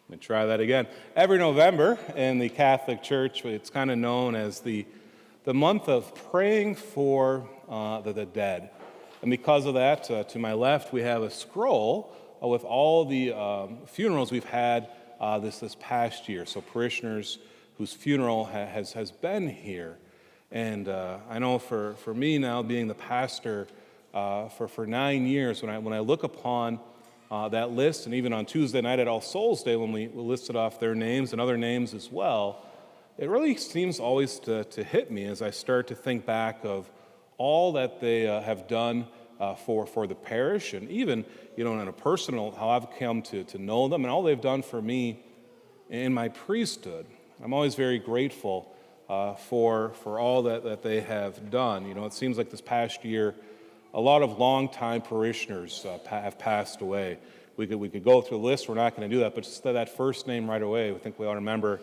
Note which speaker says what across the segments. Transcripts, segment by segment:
Speaker 1: Let me try that again. Every November in the Catholic Church, it's kind of known as the month of praying for the dead. And because of that, to my left, we have a scroll with all the funerals we've had this past year. So parishioners whose funeral has been here. And I know for me now, being the pastor for 9 years, when I look upon that list, and even on Tuesday night at All Souls Day when we listed off their names and other names as well, it really seems always to hit me as I start to think back of all that they have done for the parish, and even, in a personal, how I've come to know them and all they've done for me in my priesthood. I'm always very grateful for all that they have done. It seems like this past year, a lot of longtime parishioners have passed away. We could go through the list. We're not going to do that, but just that first name right away, I think we all remember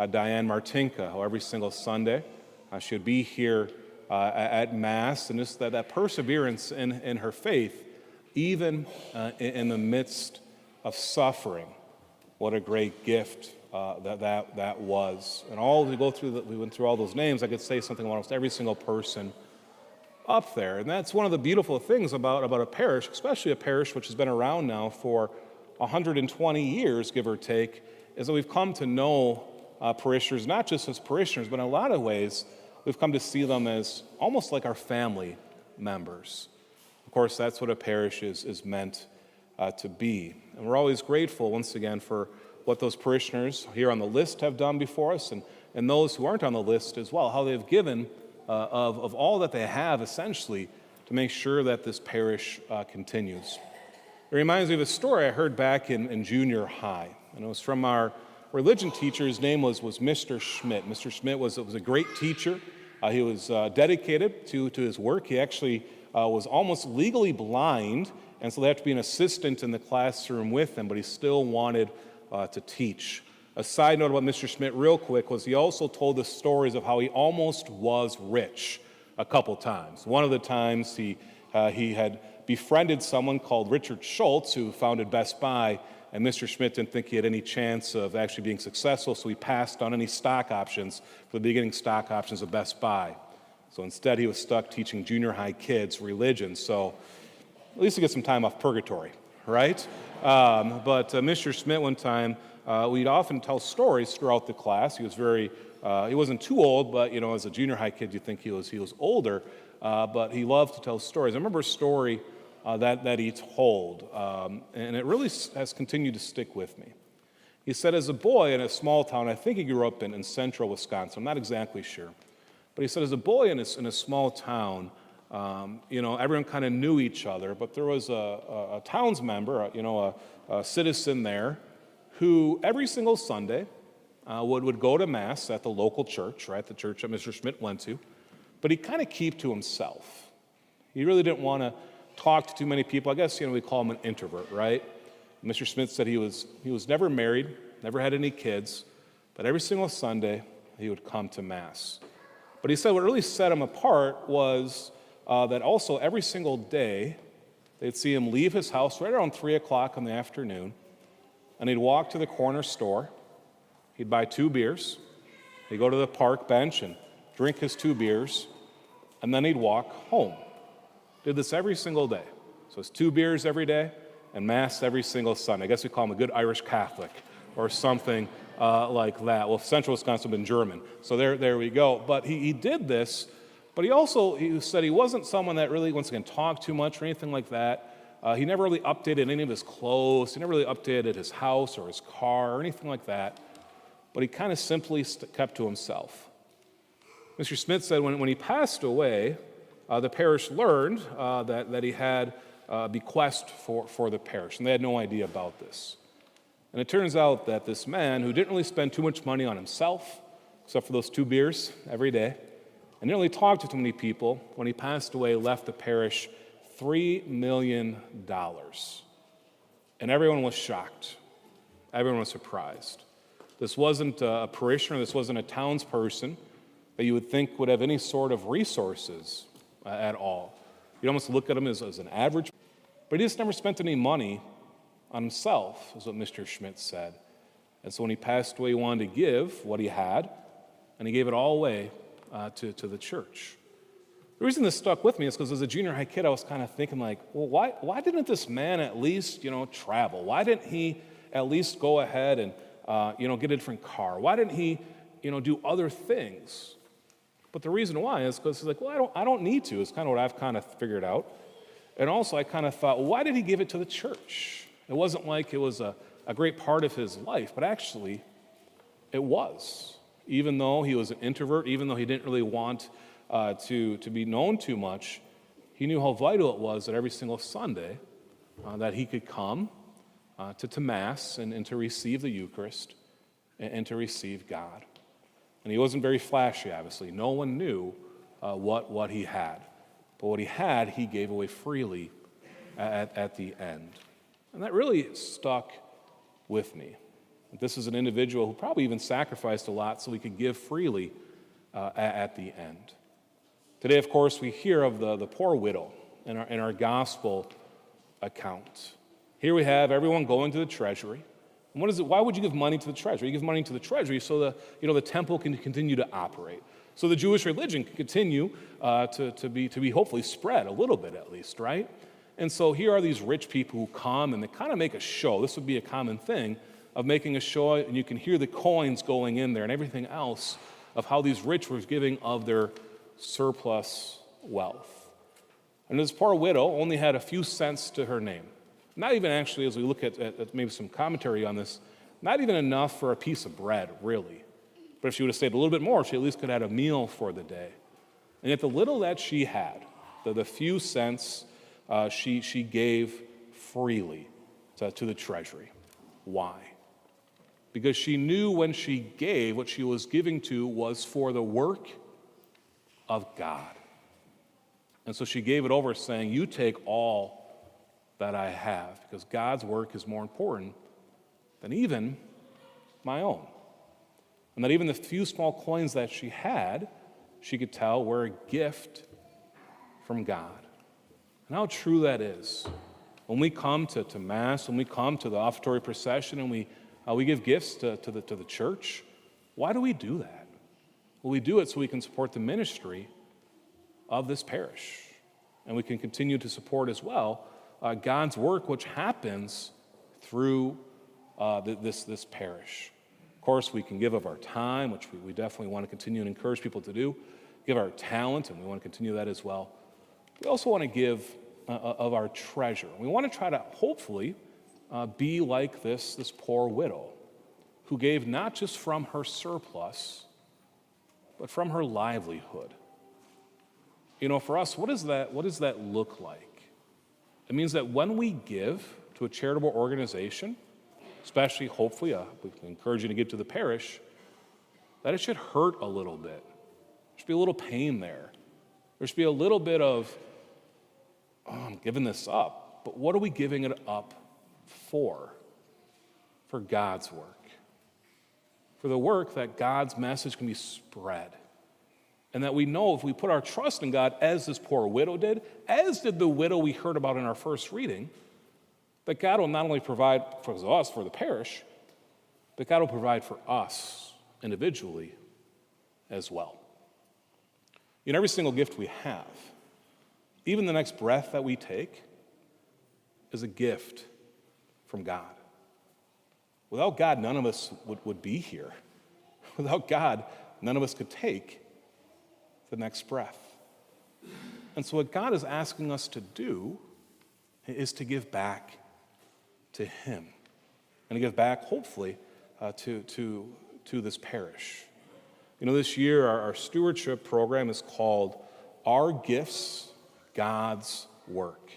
Speaker 1: Diane Martinka, how every single Sunday she would be here at Mass, and just that perseverance in her faith, even in the midst of suffering. What a great gift that was. And we went through all those names. I could say something about almost every single person up there. And that's one of the beautiful things about a parish, especially a parish which has been around now for 120 years, give or take, is that we've come to know parishioners, not just as parishioners, but in a lot of ways, we've come to see them as almost like our family members. Of course, that's what a parish is meant to be. And we're always grateful, once again, for what those parishioners here on the list have done before us, and those who aren't on the list as well, how they've given of all that they have, essentially, to make sure that this parish continues. It reminds me of a story I heard back in junior high, and it was from our religion teacher. His name was Mr. Schmidt. Mr. Schmidt was a great teacher. He was dedicated to his work. He actually was almost legally blind, and so they had to be an assistant in the classroom with him, but he still wanted to teach. A side note about Mr. Schmidt real quick was he also told us stories of how he almost was rich a couple times. One of the times he had befriended someone called Richard Schultz, who founded Best Buy, and Mr. Schmidt didn't think he had any chance of actually being successful, so he passed on any stock options for the beginning stock options of Best Buy. So instead he was stuck teaching junior high kids religion, so at least he gets some time off purgatory, right? But Mr. Schmidt one time, we'd often tell stories throughout the class. He was he wasn't too old, but as a junior high kid, you'd think he was older. But he loved to tell stories. I remember a story that he told, and it really has continued to stick with me. He said, as a boy in a small town, I think he grew up in central Wisconsin. I'm not exactly sure, but he said, as a boy in a small town, everyone kind of knew each other. But there was a towns member, a citizen there, who every single Sunday would go to Mass at the local church, right, the church that Mr. Schmidt went to, but he'd kind of keep to himself. He really didn't want to talk to too many people. I guess, we call him an introvert, right? Mr. Schmidt said he was never married, never had any kids, but every single Sunday he would come to Mass. But he said what really set him apart was that also every single day they'd see him leave his house right around 3 o'clock in the afternoon, and he'd walk to the corner store, he'd buy 2 beers, he'd go to the park bench and drink his 2 beers, and then he'd walk home. Did this every single day. So it's 2 beers every day and Mass every single Sunday. I guess we call him a good Irish Catholic or something like that. Well, Central Wisconsin has been German, so there we go. But he did this, but he said he wasn't someone that really, once again, talked too much or anything like that. He never really updated any of his clothes. He never really updated his house or his car or anything like that. But he kind of simply kept to himself. Mr. Smith said when he passed away, the parish learned that he had a bequest for the parish, and they had no idea about this. And it turns out that this man, who didn't really spend too much money on himself, except for those 2 beers every day, and didn't really talk to too many people, when he passed away, left the parish $3 million. And everyone was shocked. Everyone was surprised. This wasn't a parishioner, this wasn't a townsperson that you would think would have any sort of resources at all. You'd almost look at him as an average, but he just never spent any money on himself, is what Mr. Schmidt said. And so when he passed away, he wanted to give what he had, and he gave it all away to the church. The reason this stuck with me is because as a junior high kid, I was kind of thinking like, well, why didn't this man at least, travel? Why didn't he at least go ahead and, get a different car? Why didn't he, do other things? But the reason why is because he's like, well, I don't need to. It's kind of what I've kind of figured out. And also I kind of thought, well, why did he give it to the church? It wasn't like it was a great part of his life, but actually it was. Even though he was an introvert, even though he didn't really want to be known too much, he knew how vital it was that every single Sunday that he could come to Mass and to receive the Eucharist and to receive God. And he wasn't very flashy, obviously. No one knew what he had. But what he had, he gave away freely at the end. And that really stuck with me. This is an individual who probably even sacrificed a lot so he could give freely at the end. Today, of course, we hear of the poor widow in our gospel account. Here we have everyone going to the treasury. And what is it? Why would you give money to the treasury? You give money to the treasury so the temple can continue to operate, so the Jewish religion can continue to be hopefully spread a little bit at least, right? And so here are these rich people who come and they kind of make a show. This would be a common thing of making a show, and you can hear the coins going in there and everything else of how these rich were giving of their surplus wealth. And this poor widow only had a few cents to her name. Not even actually, as we look at maybe some commentary on this, not even enough for a piece of bread, really. But if she would have stayed a little bit more, she at least could have had a meal for the day. And yet the little that she had, the few cents, she gave freely to the treasury. Why? Because she knew when she gave, what she was giving to was for the work of God. And so she gave it over saying, you take all that I have, because God's work is more important than even my own. And that even the few small coins that she had, she could tell were a gift from God. And how true that is. When we come to Mass, when we come to the offertory procession, and we give gifts to the church, why do we do that? Well, we do it so we can support the ministry of this parish. And we can continue to support as well God's work, which happens through this parish. Of course, we can give of our time, which we definitely want to continue and encourage people to do, give our talent, and we want to continue that as well. We also want to give of our treasure. We want to try to, hopefully, be like this poor widow who gave not just from her surplus, but from her livelihood. For us, what does that look like? It means that when we give to a charitable organization, especially, hopefully, we encourage you to give to the parish, that it should hurt a little bit. There should be a little pain there. There should be a little bit of, I'm giving this up, but what are we giving it up for? For God's work. For the work that God's message can be spread. And that we know if we put our trust in God, as this poor widow did, as did the widow we heard about in our first reading, that God will not only provide for us, for the parish, but God will provide for us individually as well. Every single gift we have, even the next breath that we take, is a gift from God. Without God, none of us would be here. Without God, none of us could take the next breath. And so what God is asking us to do is to give back to Him and to give back, hopefully, to this parish. This year our stewardship program is called Our Gifts, God's Work.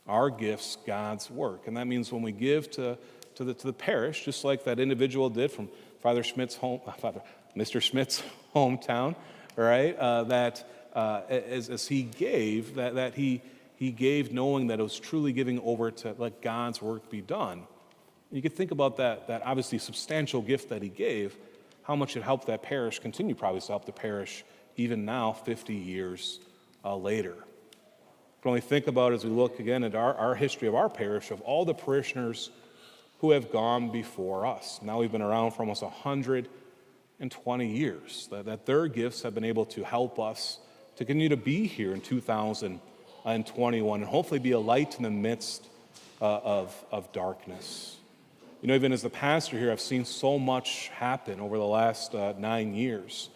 Speaker 1: Our Gifts, God's Work. And that means when we give to the parish, just like that individual did from Mr. Schmidt's hometown, right? That as he gave, that he gave knowing that it was truly giving over to let God's work be done. And you could think about that obviously substantial gift that he gave, how much it helped that parish continue probably to help the parish even now, 50 years later. You can only think about as we look again at our history of our parish, of all the parishioners who have gone before us. Now we've been around for almost 120 years, that their gifts have been able to help us to continue to be here in 2021 and hopefully be a light in the midst of darkness. You know, even as the pastor here, I've seen so much happen over the last 9 years.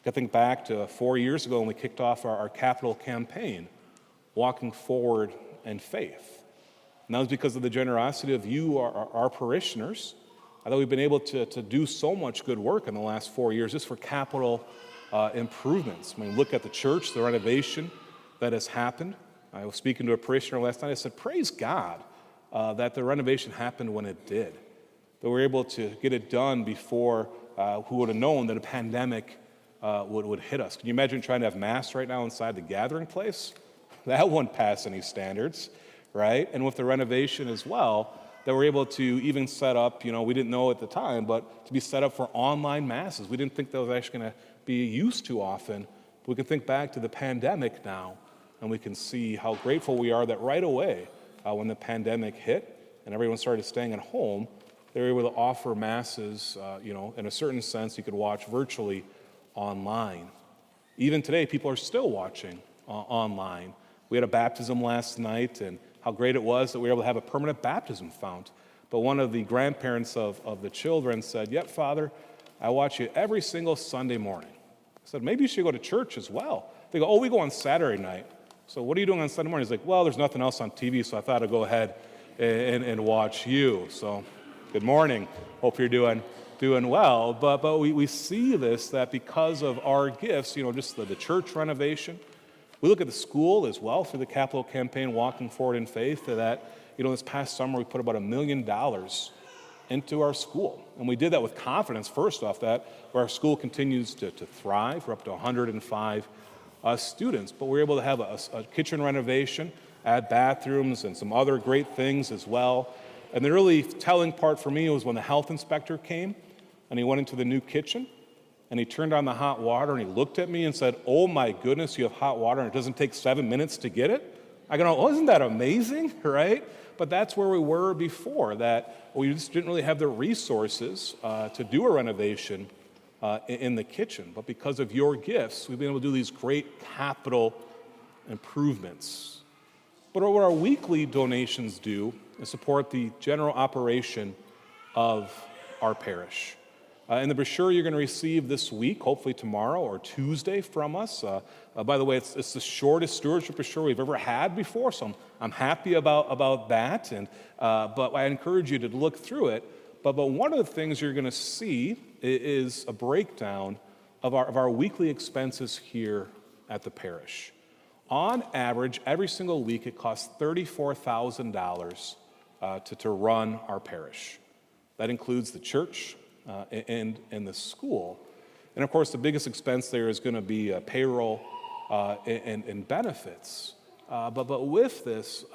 Speaker 1: I think back to 4 years ago when we kicked off our capital campaign, Walking Forward in Faith. And that was because of the generosity of you, our parishioners. I thought we've been able to do so much good work in the last 4 years just for capital improvements. When we look at the church, the renovation that has happened. I was speaking to a parishioner last night. I said, praise God that the renovation happened when it did. That we were able to get it done before who would have known that a pandemic would hit us. Can you imagine trying to have Mass right now inside the gathering place? That wouldn't pass any standards, right? And with the renovation as well, that we're able to even set up, you know, we didn't know at the time, but to be set up for online Masses. We didn't think that was actually going to be used too often. But we can think back to the pandemic now, and we can see how grateful we are that right away, when the pandemic hit and everyone started staying at home, they were able to offer Masses, you know, in a certain sense, you could watch virtually online. Even today, people are still watching online. We had a baptism last night, and how great it was that we were able to have a permanent baptism fount. But one of the grandparents of the children said, "Yep, Father, I watch you every single Sunday morning." I said, "Maybe you should go to church as well." They go, "Oh, we go on Saturday night." So what are you doing on Sunday morning? He's like, "Well, there's nothing else on TV, so I thought I'd go ahead and watch you." So good morning. Hope you're doing well. But we see this, that because of our gifts, you know, just the church renovation. We look at the school as well through the capital campaign, Walking Forward in Faith, that, you know, this past summer we put about $1 million into our school. And we did that with confidence, first off, that our school continues to thrive. We're up to 105 students. But we're able to have a kitchen renovation, add bathrooms and some other great things as well. And the really telling part for me was when the health inspector came and he went into the new kitchen and he turned on the hot water and he looked at me and said, "Oh my goodness, you have hot water and it doesn't take 7 minutes to get it?" I go, "Oh, isn't that amazing?" Right? But that's where we were before, that we just didn't really have the resources to do a renovation in the kitchen. But because of your gifts, we've been able to do these great capital improvements. But what our weekly donations do is support the general operation of our parish. In the brochure you're going to receive this week, hopefully tomorrow or Tuesday from us. By the way, it's the shortest stewardship brochure we've ever had before, so I'm happy about that. And but I encourage you to look through it. But one of the things you're going to see is a breakdown of our weekly expenses here at the parish. On average, every single week, it costs $34,000 to run our parish. That includes the church and the school. And of course, the biggest expense there is going to be payroll and benefits. But with this,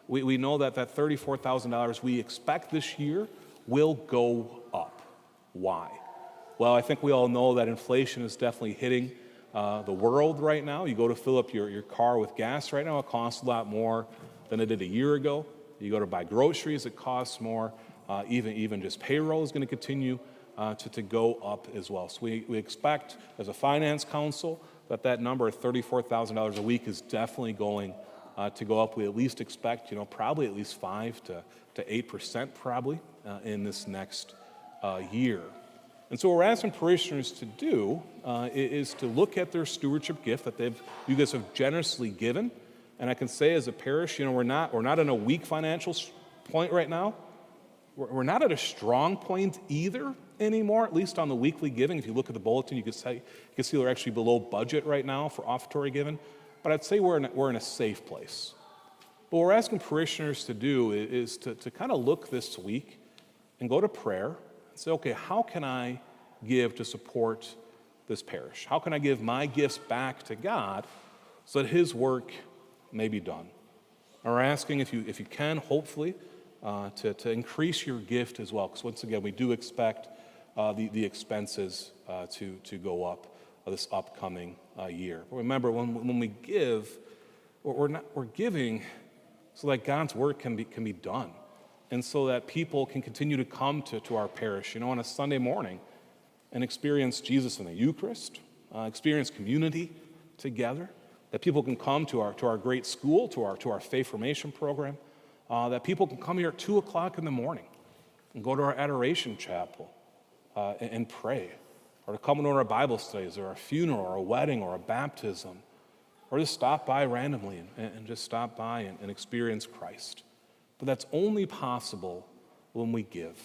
Speaker 1: we know that $34,000 we expect this year will go up. Why? Well, I think we all know that inflation is definitely hitting the world right now. You go to fill up your car with gas right now, it costs a lot more than it did a year ago. You go to buy groceries, it costs more. Even just payroll is going to continue to go up as well. So we expect, as a finance council, that number of $34,000 a week is definitely going to go up. We at least expect, probably at least 5 to 8% probably in this next year. And so what we're asking parishioners to do is to look at their stewardship gift that you guys have generously given. And I can say as a parish, we're not in a weak financial point right now. We're not at a strong point either anymore, at least on the weekly giving. If you look at the bulletin, you can see we're actually below budget right now for offertory giving. But I'd say we're in a safe place. But what we're asking parishioners to do is to kind of look this week and go to prayer and say, okay, how can I give to support this parish? How can I give my gifts back to God so that His work may be done? And we're asking if you can, hopefully, to increase your gift as well, because once again, we do expect the expenses to go up this upcoming year. But remember, when we give, we're giving so that God's work can be done. and so that people can continue to come to our parish, on a Sunday morning and experience Jesus in the Eucharist, experience community together, that people can come to our great school, to our faith formation program, that people can come here at 2 o'clock in the morning and go to our adoration chapel and pray, or to come to our Bible studies, or a funeral, or a wedding, or a baptism, or just stop by randomly and just stop by and experience Christ. But that's only possible when we give.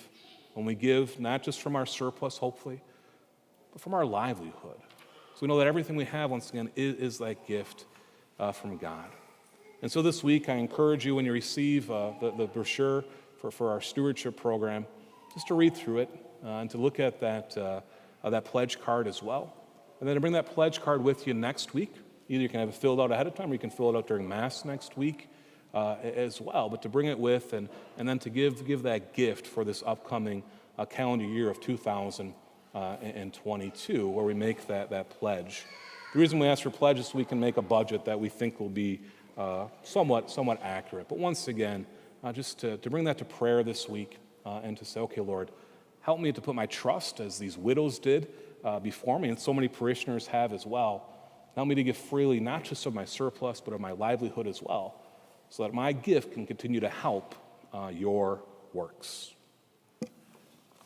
Speaker 1: When we give not just from our surplus, hopefully, but from our livelihood. So we know that everything we have, once again, is that gift from God. And so this week, I encourage you, when you receive the brochure for our stewardship program, just to read through it and to look at that pledge card as well. And then to bring that pledge card with you next week. Either you can have it filled out ahead of time, or you can fill it out during Mass next week as well. But to bring it with and then to give that gift for this upcoming calendar year of 2022, where we make that pledge. The reason we ask for pledges is so we can make a budget that we think will be somewhat accurate. But once again, just to bring that to prayer this week and to say, okay, Lord, help me to put my trust, as these widows did before me, and so many parishioners have as well. Help me to give freely, not just of my surplus, but of my livelihood as well, so that my gift can continue to help your works.